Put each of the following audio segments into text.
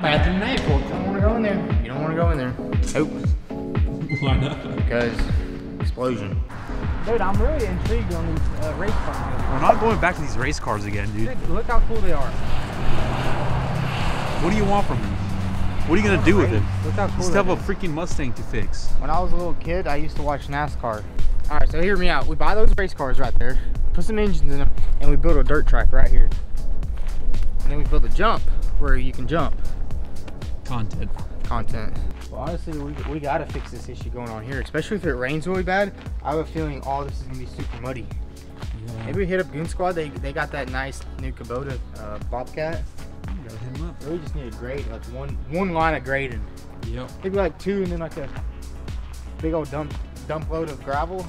bathroom name for it. You don't want to go in there. You don't want to go in there. Nope. Why not? Because explosion. Dude, I'm really intrigued on these race cars. We're not going back to these race cars again, dude. Dude, look how cool they are. What do you want from them? What are you gonna do with them? Look how cool You still have a freaking Mustang to fix. When I was a little kid, I used to watch NASCAR. All right, so hear me out. We buy those race cars right there, put some engines in them, and we build a dirt track right here. And then we build a jump where you can jump. Content. Well, honestly, we gotta fix this issue going on here, especially if it rains really bad. I have a feeling all this is gonna be super muddy. Yeah. Maybe we hit up Goon Squad. They got that nice new Kubota Bobcat. You gotta hit them up. We just need a grade, like one line of grading. Yep. Maybe like two, and then like a big old dump load of gravel.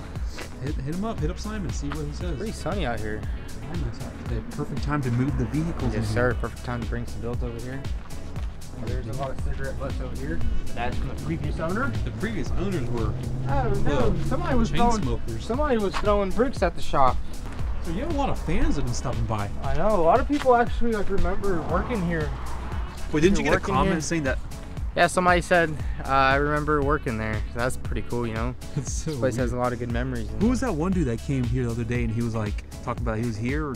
Hit him up. Hit up Simon. See what he says. Pretty sunny out here. The perfect time to move the vehicles. Yes, sir. Perfect time to bring some builds over here. There's a lot of cigarette butts over here. That's from the previous owner. The previous owners were Somebody was throwing bricks at the shop. So you have a lot of fans that have been stopping by. I know. A lot of people actually like remember working here. Wait, didn't you get a comment saying that? Yeah, somebody said I remember working there. So that's pretty cool, you know. It's so this place weird. has a lot of good memories. Who was that one dude that came here the other day and he was like talking about he was here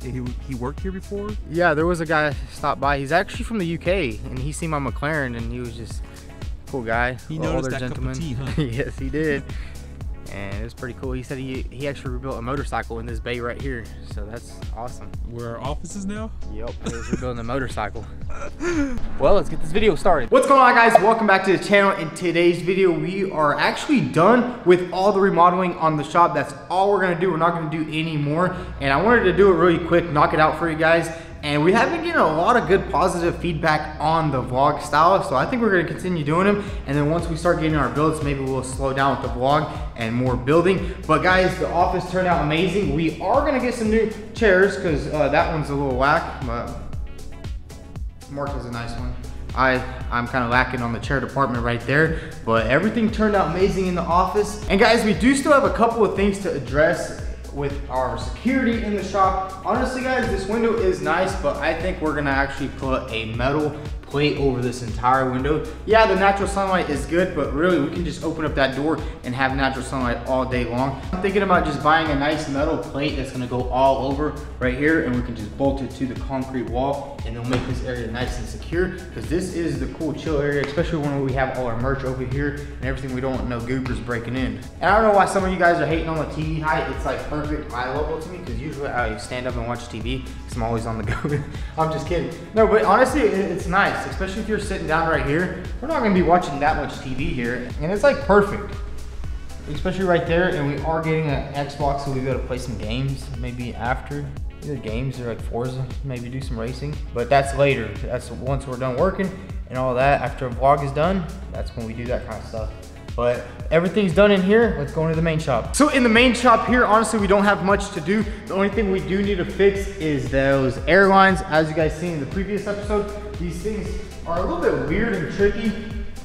and he worked here before? Yeah, there was a guy stopped by. He's actually from the UK and he seen my McLaren and he was just a cool guy. He noticed that cup of tea, huh? Yes, he did. And it was pretty cool. He said he actually rebuilt a motorcycle in this bay right here. So that's awesome. Where our office is now? Yep, he was rebuilding a motorcycle. Well, let's get this video started. What's going on, guys? Welcome back to the channel. In today's video, we are actually done with all the remodeling on the shop. That's all we're gonna do. We're not gonna do any more. And I wanted to do it really quick, knock it out for you guys. And we have been getting a lot of good positive feedback on the vlog style. So I think we're gonna continue doing them. And then once we start getting our builds, maybe we'll slow down with the vlog and more building. But guys, the office turned out amazing. We are gonna get some new chairs because that one's a little whack, but Mark has a nice one. I'm kind of lacking on the chair department right there, but everything turned out amazing in the office. And guys, we do still have a couple of things to address with our security in the shop. Honestly, guys, this window is nice, but I think we're gonna actually put a metal plate over this entire window. Yeah, the natural sunlight is good, but really we can just open up that door and have natural sunlight all day long. I'm thinking about just buying a nice metal plate that's gonna go all over right here, and we can just bolt it to the concrete wall, and it'll make this area nice and secure, because this is the cool chill area, especially when we have all our merch over here and everything. We don't want no goopers breaking in. And I don't know why some of you guys are hating on the TV height. It's like perfect eye level to me, because usually I stand up and watch TV because I'm always on the go. I'm just kidding. No, but honestly, it's nice. Especially if you're sitting down right here. We're not gonna be watching that much TV here. And it's like perfect. Especially right there. And we are getting an Xbox, so we gotta play some games maybe after. Either games or like Forza, maybe do some racing. But that's later. That's once we're done working and all that. After a vlog is done, that's when we do that kind of stuff. But everything's done in here. Let's go into the main shop. So in the main shop here, honestly, we don't have much to do. The only thing we do need to fix is those air lines. As you guys seen in the previous episode, these things are a little bit weird and tricky.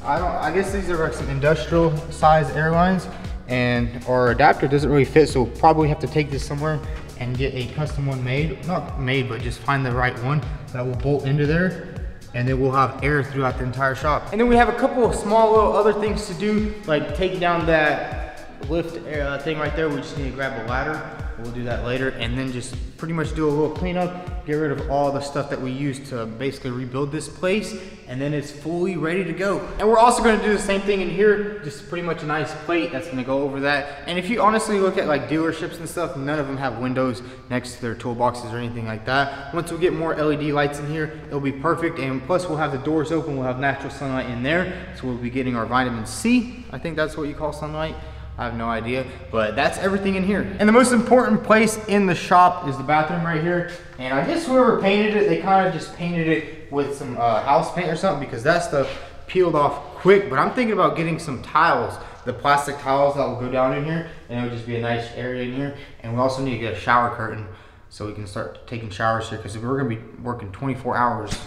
I guess these are like some industrial size air lines, and our adapter doesn't really fit, so we'll probably have to take this somewhere and get a custom one made. Not made, but just find the right one that will bolt into there. And then we'll have air throughout the entire shop. And then we have a couple of small little other things to do, like take down that lift thing right there. We just need to grab a ladder. We'll do that later. And then just pretty much do a little cleanup, get rid of all the stuff that we used to basically rebuild this place. And then it's fully ready to go. And we're also gonna do the same thing in here, just pretty much a nice plate that's gonna go over that. And if you honestly look at like dealerships and stuff, none of them have windows next to their toolboxes or anything like that. Once we get more LED lights in here, it'll be perfect. And plus we'll have the doors open, we'll have natural sunlight in there. So we'll be getting our vitamin C. I think that's what you call sunlight. I have no idea, but that's everything in here. And the most important place in the shop is the bathroom right here. And I guess whoever painted it, they kind of just painted it with some house paint or something, because that stuff peeled off quick. But I'm thinking about getting some tiles, the plastic tiles that will go down in here, and it'll just be a nice area in here. And we also need to get a shower curtain so we can start taking showers here, because we're gonna be working 24 hours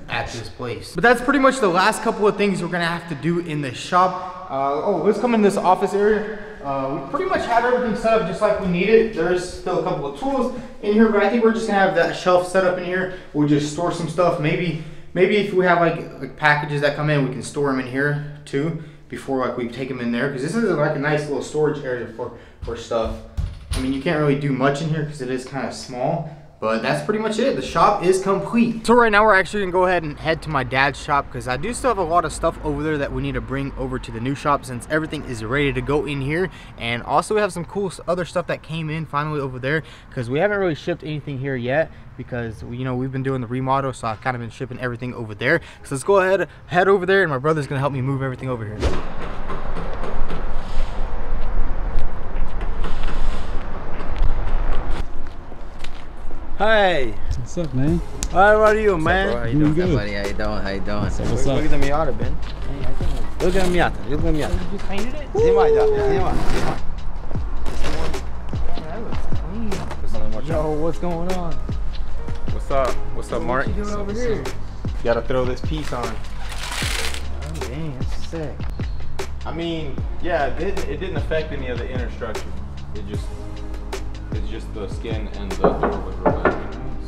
at this place. But that's pretty much the last couple of things we're gonna have to do in the shop. Let's come in this office area. We pretty much have everything set up just like we need it. There's still a couple of tools in here, but I think we're just gonna have that shelf set up in here. We'll just store some stuff, maybe maybe if we have like packages that come in, we can store them in here too before like we take them in there, because this is like a nice little storage area for stuff. I mean, you can't really do much in here because it is kind of small. But that's pretty much it. The shop is complete. So right now we're actually gonna go ahead and head to my dad's shop, because I do still have a lot of stuff over there that we need to bring over to the new shop since everything is ready to go in here. And also we have some cool other stuff that came in finally over there, because we haven't really shipped anything here yet, because you know, we've been doing the remodel, so I've kind of been shipping everything over there. So let's go ahead, head over there, and my brother's gonna help me move everything over here. Hey, What's up, man? how are you, man? Bro, how you Doing doing? good. Buddy, how you doing? How you doing? What's Look up? at the Miata, Ben. Hey, I think Look at the Miata. Look at the Miata. you just painted it? See my Miata. That looks clean. Yo, what's going on? What's up? What's up, Mark? What you doing over here? Gotta throw this piece on. Oh dang, that's sick. I mean, yeah, it didn't affect any of the inner structure. It's just the skin and the door was real bad.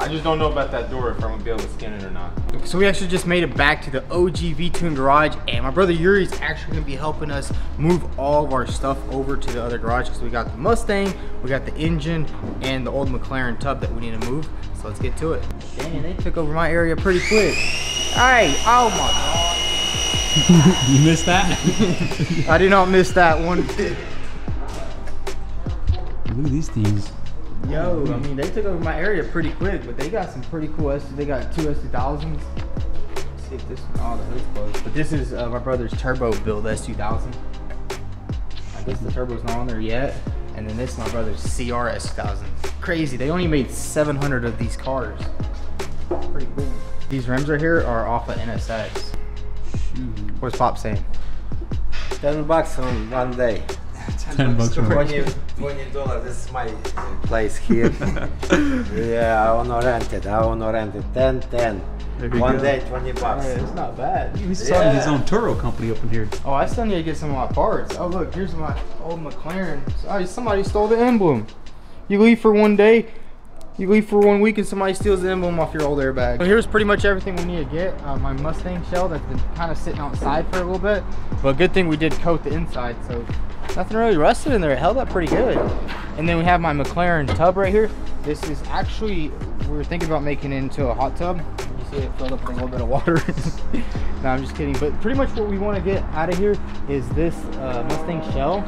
I just don't know about that door, if I'm gonna be able to skin it or not. So we actually just made it back to the OG Vtuned garage, and my brother Yuri's actually gonna be helping us move all of our stuff over to the other garage, because we got the Mustang, we got the engine, and the old McLaren tub that we need to move. So let's get to it. Dang, they took over my area pretty quick. Hey, oh my god. You missed that? I did not miss that one bit. Look at these things. Yo, I mean, they took over my area pretty quick, but they got some pretty cool they got two S2000s. Let's see if this one, oh, the hood's closed. But this is my brother's turbo build S2000. I guess the turbo's not on there yet. And then this is my brother's CR S2000. Crazy, they only made 700 of these cars. Pretty cool. These rims right here are off of NSX. What's Pop saying? $10 on one day. $10 for $20. This is my place here. Yeah, I wanna rent it. 10. One go. day, $20. Yeah, it's not bad. He's starting his own Turo company up in here. Oh, I still need to get some of my parts. Oh, look, here's my old McLaren. Oh, somebody stole the emblem. You leave for one day, you leave for 1 week, and somebody steals the emblem off your old airbag. So here's pretty much everything we need to get. My Mustang shell that's been kind of sitting outside for a little bit. But good thing we did coat the inside, so nothing really rusted in there. It held up pretty good. And then we have my McLaren tub right here. This is actually, we were thinking about making it into a hot tub. You see it filled up with a little bit of water. No, I'm just kidding. But pretty much what we want to get out of here is this Mustang shell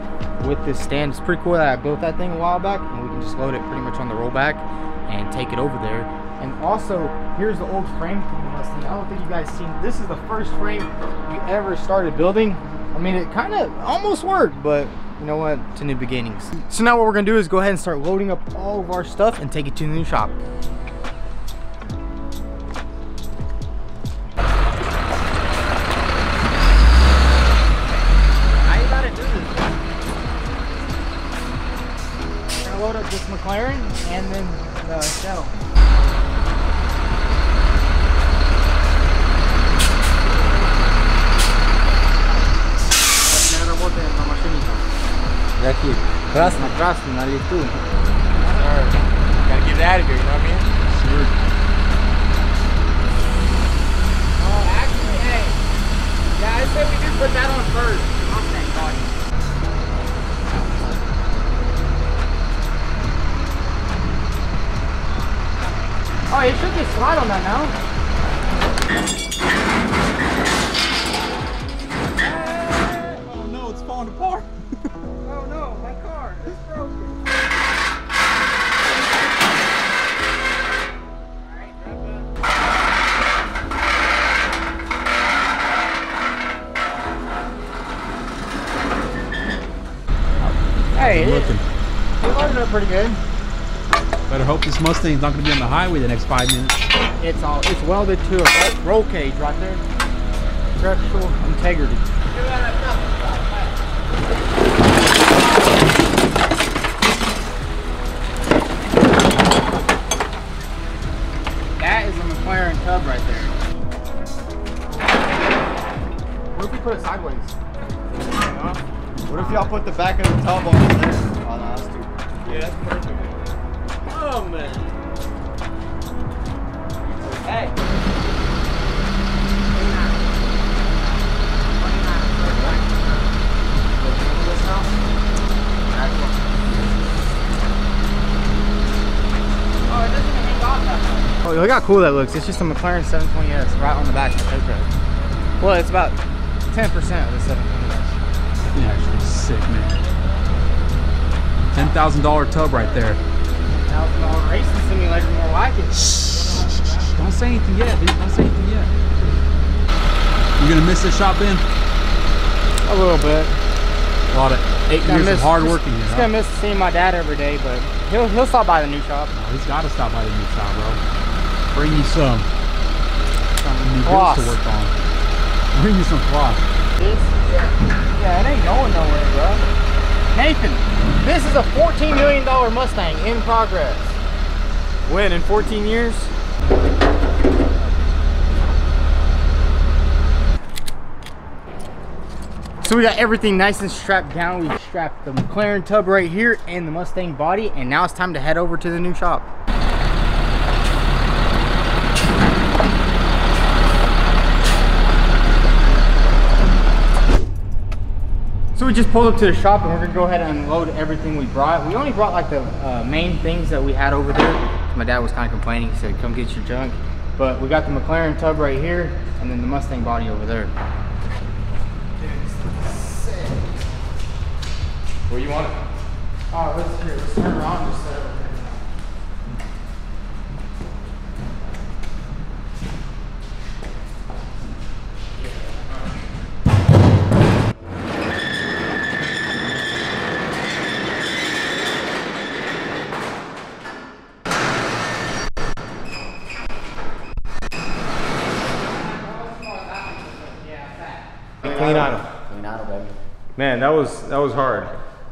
with this stand. It's pretty cool that I built that thing a while back, and we can just load it pretty much on the rollback and take it over there. And also, here's the old frame from the Mustang. I don't think you guys seen, this is the first frame we ever started building. I mean, it kind of almost worked, but you know what? It's a new beginnings. So now what we're gonna do is go ahead and start loading up all of our stuff and take it to the new shop. How you gotta do this? We're gonna load up this McLaren and then the shell. Jackie, красный. Красный на лифту. Gotta get it out of here, you know what I mean? Sure. Oh, actually, hey. Yeah, I said we did put that on first. Mustang body. Oh, it should just slide on that now. Oh no, it's falling apart. Oh no, my car is broken. Hey, Looking. you're loading up pretty good. Better hope this Mustang's not gonna be on the highway the next 5 minutes. It's welded to a roll cage right there. Structural integrity. That is a McLaren tub right there. What if we put it sideways? What if y'all put the back of the tub on there? Oh no, that's too. Yeah, that's perfect. Oh man. Hey. look how cool that looks. It's just a McLaren 720s right on the back of the tow truck. Well, it's about 10% of the 720s. Yeah, actually sick, man. $10,000 tub right there. $1,000 racing simulator, more like it. Don't say anything yet, dude. Don't say anything yet. You gonna miss this shop in? A little bit. A lot of 8 years of hard working here. He's gonna miss seeing my dad every day, but he'll stop by the new shop. Oh, he's gotta stop by the new shop, bro. Bring you some new cloth bills to work on. Bring you some cloth. This? Yeah, it ain't going nowhere, bro. Nathan, this is a $14 million Mustang in progress. When, in 14 years? So we got everything nice and strapped down. We strapped the McLaren tub right here and the Mustang body, and now it's time to head over to the new shop. So we just pulled up to the shop and we're gonna go ahead and unload everything we brought. We only brought like the main things that we had over there. My dad was kind of complaining. He said, come get your junk. But we got the McLaren tub right here and then the Mustang body over there. Where you want it? Oh, let's turn around and just set it over there. Clean out. Clean out, baby. Man, that was hard.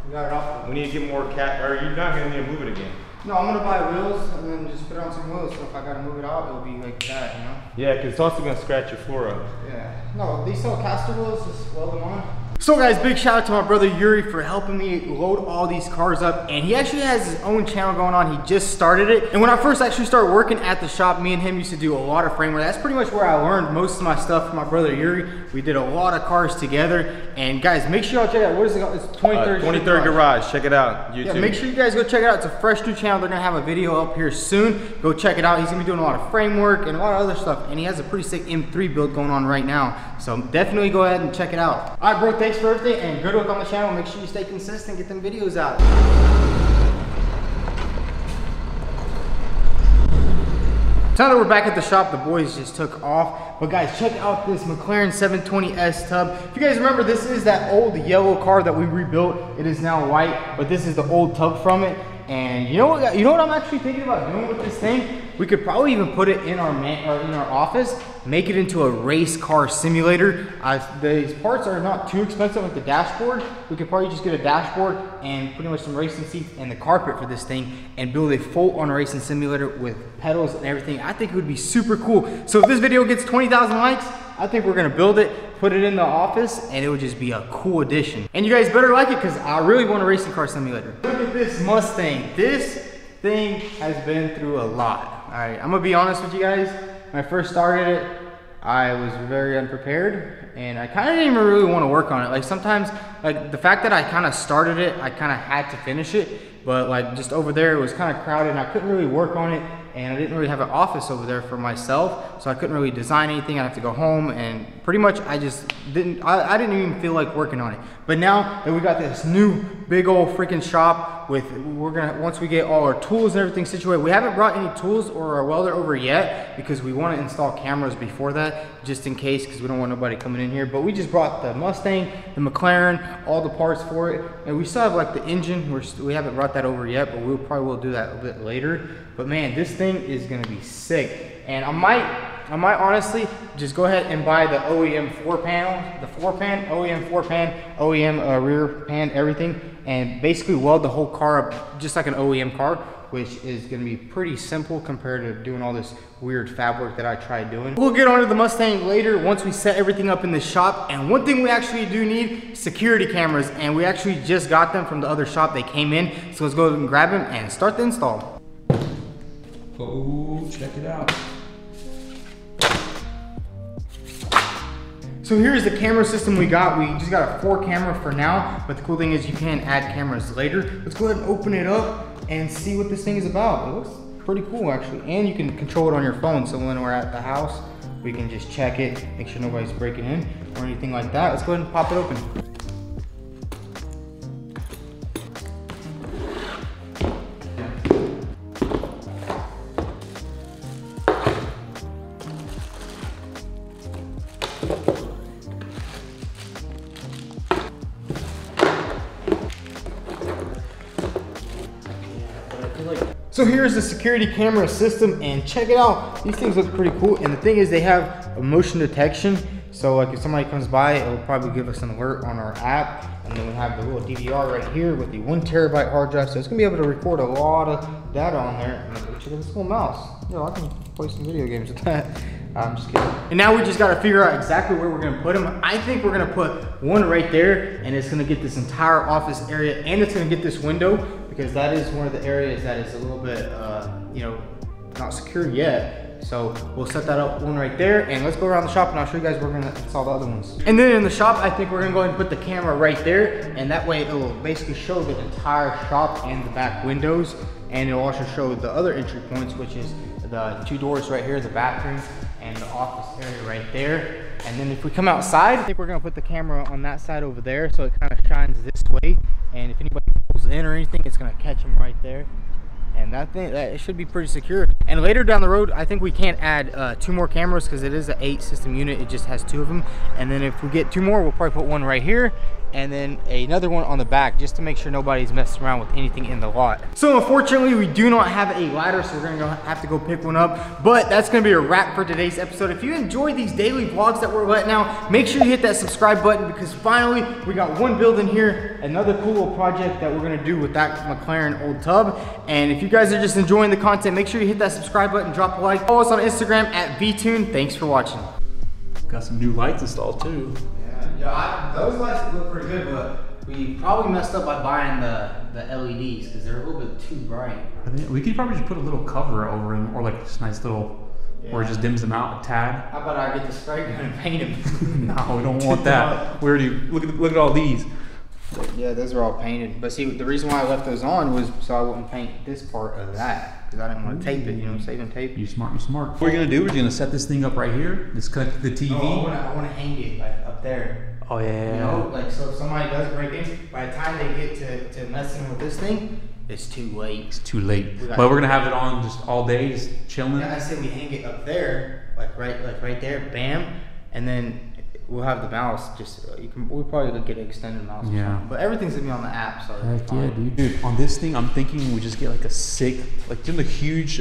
We got it off. We need to get more cat. Or you're not gonna need to move it again. No, I'm gonna buy wheels and then just put on some wheels. So if I gotta move it out, it'll be like that, you know? Yeah, because it's also gonna scratch your floor up. Yeah. No, these sell caster wheels, just weld them on. So guys, big shout out to my brother Yuri for helping me load all these cars up, and he actually has his own channel going on. He just started it, and when I first actually started working at the shop, me and him used to do a lot of frame work. That's pretty much where I learned most of my stuff from my brother Yuri. We did a lot of cars together, and guys, make sure y'all check out, what is it called? It's 23rd 23rd Garage. Check it out. YouTube. Yeah, make sure you guys go check it out. It's a fresh new channel. They're gonna have a video up here soon. Go check it out. He's gonna be doing a lot of framework and a lot of other stuff, and he has a pretty sick M3 build going on right now. So definitely go ahead and check it out. All right, bro, thanks for everything, and good luck on the channel. Make sure you stay consistent, get them videos out. So now that we're back at the shop, the boys just took off. But guys, check out this McLaren 720s tub. If you guys remember, this is that old yellow car that we rebuilt. It is now white, but this is the old tub from it. And you know what I'm actually thinking about doing with this thing? We could probably even put it in our office, make it into a race car simulator. These parts are not too expensive with the dashboard. We could probably just get a dashboard and pretty much some racing seats and the carpet for this thing and build a full-on racing simulator with pedals and everything. I think it would be super cool. So if this video gets 20,000 likes, I think we're gonna build it, put it in the office, and it would just be a cool addition. And you guys better like it, because I really want a racing car simulator. Look at this Mustang. This thing has been through a lot. All right, I'm gonna be honest with you guys. When I first started it, I was very unprepared, and I kind of didn't even really want to work on it. Like sometimes, like the fact that I kind of started it, I kind of had to finish it, but like just over there, it was kind of crowded, and I couldn't really work on it. And I didn't really have an office over there for myself, so I couldn't really design anything. I'd have to go home, and pretty much I just didn't, I didn't even feel like working on it. But now that we got this new big old freaking shop with, once we get all our tools and everything situated, we haven't brought any tools or a welder over yet because we want to install cameras before that, just in case, because we don't want nobody coming in here. But we just brought the Mustang, the McLaren, all the parts for it, and we still have like the engine. We haven't brought that over yet, but we'll probably do that a bit later. But man, this thing is gonna be sick, and I might honestly just go ahead and buy the OEM 4-panel, the 4-pan, OEM 4-pan, OEM rear pan, everything, and basically weld the whole car up just like an OEM car, which is gonna be pretty simple compared to doing all this weird fab work that I tried doing. We'll get onto the Mustang later once we set everything up in the shop. And one thing we actually do need, security cameras, and we actually just got them from the other shop. They came in, so let's go ahead and grab them and start the install. Oh, check it out. So here's the camera system we got. We just got a 4-camera for now, but the cool thing is you can add cameras later. Let's go ahead and open it up and see what this thing is about. It looks pretty cool actually. And you can control it on your phone, so when we're at the house, we can just check it, make sure nobody's breaking in or anything like that. Let's go ahead and pop it open. So here's the security camera system, and check it out. These things look pretty cool, and the thing is they have a motion detection. So like if somebody comes by, it'll probably give us an alert on our app, and then we have the little DVR right here with the 1 terabyte hard drive. So it's gonna be able to record a lot of data on there. And check out this little mouse. Yo, I can play some video games with that. I'm just kidding. And now we just gotta figure out exactly where we're gonna put them. I think we're gonna put one right there, and it's gonna get this entire office area, and it's gonna get this window, because that is one of the areas that is a little bit, you know, not secure yet. So we'll set that up one right there, and let's go around the shop and I'll show you guys where we're gonna install the other ones. And then in the shop, I think we're gonna go ahead and put the camera right there, and that way it will basically show the entire shop and the back windows, and it'll also show the other entry points, which is the 2 doors right here, the bathroom and the office area right there. And then if we come outside, I think we're gonna put the camera on that side over there, so it kind of shines this way, and if anybody pulls in or anything, it's gonna catch them right there. And that it should be pretty secure. And later down the road, I think we can't add 2 more cameras, because it is an 8 system unit. It just has 2 of them. And then if we get 2 more, we'll probably put one right here, and then another one on the back, just to make sure nobody's messing around with anything in the lot. So unfortunately, we do not have a ladder, so we're gonna have to go pick one up. But that's gonna be a wrap for today's episode. If you enjoy these daily vlogs that we're letting out, make sure you hit that subscribe button, because finally we got one build in here, another cool little project that we're gonna do with that McLaren old tub. And if you guys are just enjoying the content, make sure you hit that subscribe button, drop a like, follow us on Instagram at Vtuned. Thanks for watching. Got some new lights installed too. Yeah, those lights look pretty good, but we probably messed up by buying the LEDs, because they're a little bit too bright. We could probably just put a little cover over them, or like this nice little, where it just dims them out a tad. How about I get the spray gun and paint them? No, we don't want that. We already look at all these. Yeah, those are all painted. But see, the reason why I left those on was so I wouldn't paint this part of that, because I didn't want to tape it, you know, saving tape. You smart, you smart. What we're gonna do, we're gonna set this thing up right here. Just connect the TV. Oh, I want to hang it like up there. Oh yeah. You know, like so if somebody does break in, by the time they get to messing with this thing, it's too late. It's too late. But we're gonna have it on just all day, just chilling. Yeah, I say we hang it up there, like right there, bam, and then we'll have the mouse. Just we'll probably get an extended mouse. Yeah. But everything's gonna be on the app, so. Heck yeah, dude. On this thing, I'm thinking we just get like a sick, like the huge,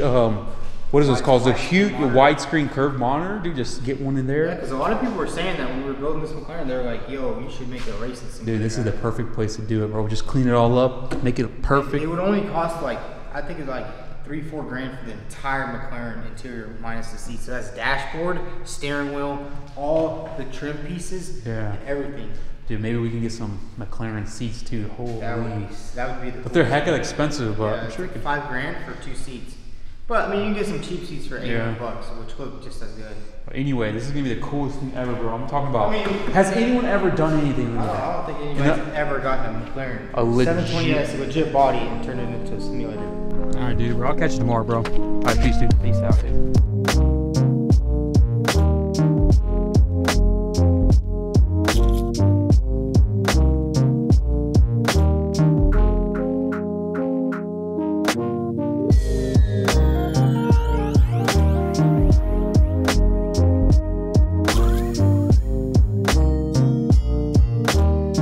what is this called? The huge widescreen curved monitor, dude. Just get one in there. Yeah, because a lot of people were saying that when we were building this McLaren, they were like, "Yo, you should make a racing sim." Dude, this is the perfect place to do it, bro. Just clean it all up, make it perfect. It would only cost like, I think it's like $3-4 grand for the entire McLaren interior minus the seats. So that's dashboard, steering wheel, all the trim pieces, and everything. Dude, maybe we can get some McLaren seats too. Holy. That would be the. But they're hecka expensive, but I'm sure we it's can. $5 grand for 2 seats. But I mean, you can get some cheap seats for $800, which look just as good. But anyway, this is gonna be the coolest thing ever, bro. I'm talking about. I mean, has anyone ever done anything like that? I don't think anybody's ever gotten a McLaren. A legit 720s, legit body, and turned it into a simulator. All right, dude, bro. I'll catch you tomorrow, bro. All right, peace, dude. Peace out, dude.